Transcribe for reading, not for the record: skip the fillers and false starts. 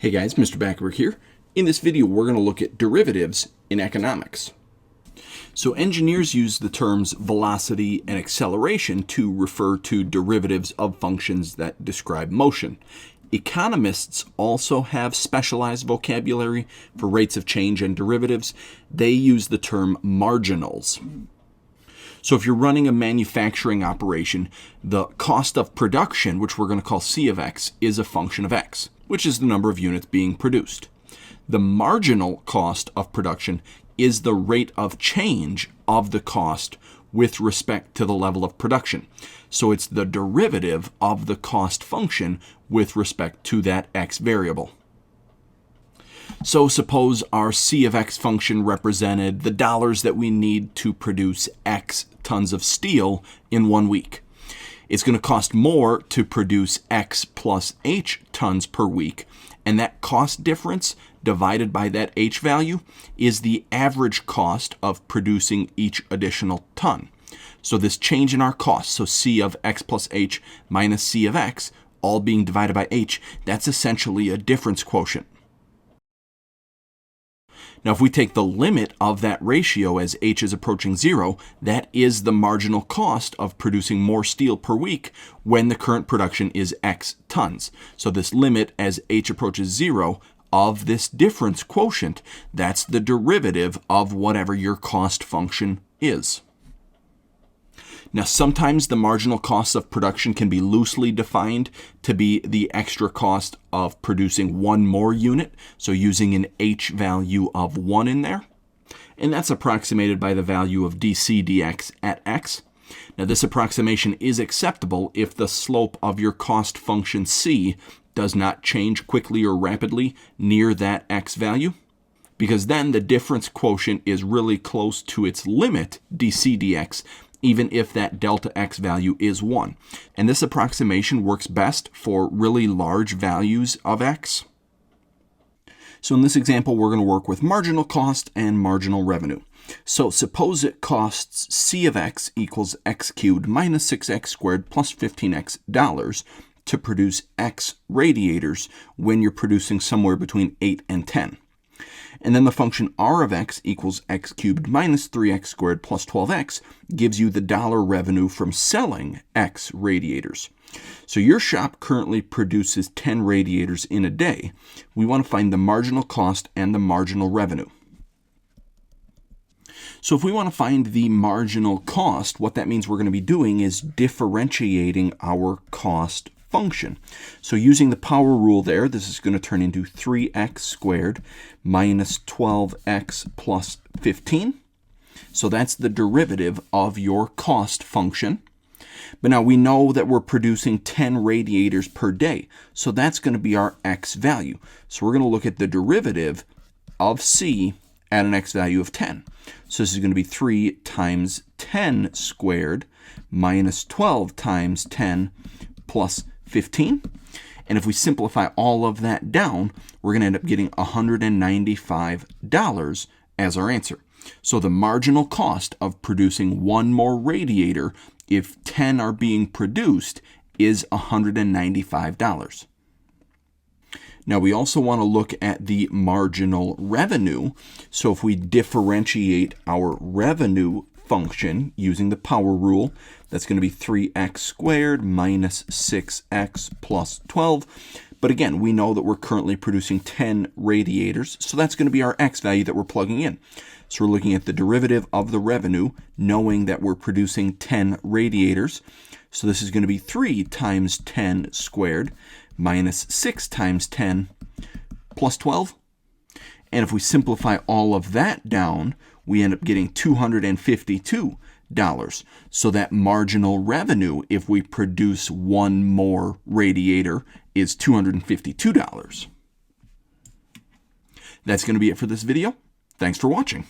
Hey guys, Mr. Backerberg here. In this video, we're going to look at derivatives in economics. So engineers use the terms velocity and acceleration to refer to derivatives of functions that describe motion. Economists also have specialized vocabulary for rates of change and derivatives. They use the term marginals. So if you're running a manufacturing operation, the cost of production, which we're going to call C of x, is a function of x, which is the number of units being produced. The marginal cost of production is the rate of change of the cost with respect to the level of production. So it's the derivative of the cost function with respect to that x variable. So suppose our C of x function represented the dollars that we need to produce x tons of steel in 1 week. It's going to cost more to produce x plus h tons per week, and that cost difference divided by that h value is the average cost of producing each additional ton. So this change in our cost, so C of x plus h minus C of x, all being divided by h, that's essentially a difference quotient. Now, if we take the limit of that ratio as h is approaching 0, that is the marginal cost of producing more steel per week when the current production is x tons. So this limit as h approaches 0 of this difference quotient, that's the derivative of whatever your cost function is. Now, sometimes the marginal costs of production can be loosely defined to be the extra cost of producing one more unit, so using an h value of 1 in there. And that's approximated by the value of dc dx at x. Now, this approximation is acceptable if the slope of your cost function c does not change quickly or rapidly near that x value, because then the difference quotient is really close to its limit, dc dx, even if that delta x value is 1. And this approximation works best for really large values of x. So in this example, we're going to work with marginal cost and marginal revenue. So suppose it costs C of x equals x cubed minus 6x squared plus 15x dollars to produce x radiators when you're producing somewhere between 8 and 10. And then the function r of x equals x cubed minus 3x squared plus 12x gives you the dollar revenue from selling x radiators. So your shop currently produces 10 radiators in a day. We want to find the marginal cost and the marginal revenue. So if we want to find the marginal cost, what that means we're going to be doing is differentiating our cost function. So using the power rule there, this is going to turn into 3x squared minus 12x plus 15. So that's the derivative of your cost function. But now we know that we're producing 10 radiators per day. So that's going to be our x value. So we're going to look at the derivative of c at an x value of 10. So this is going to be 3 times 10 squared minus 12 times 10 plus 15. And if we simplify all of that down, we're going to end up getting $195 as our answer. So the marginal cost of producing one more radiator, if 10 are being produced, is $195. Now, we also want to look at the marginal revenue. So if we differentiate our revenue function using the power rule, that's going to be 3x squared minus 6x plus 12. But again, we know that we're currently producing 10 radiators, so that's going to be our x value that we're plugging in. So we're looking at the derivative of the revenue, knowing that we're producing 10 radiators. So this is going to be 3 times 10 squared minus 6 times 10 plus 12. And if we simplify all of that down, we end up getting $252. So that marginal revenue, if we produce one more radiator, is $252. That's going to be it for this video. Thanks for watching.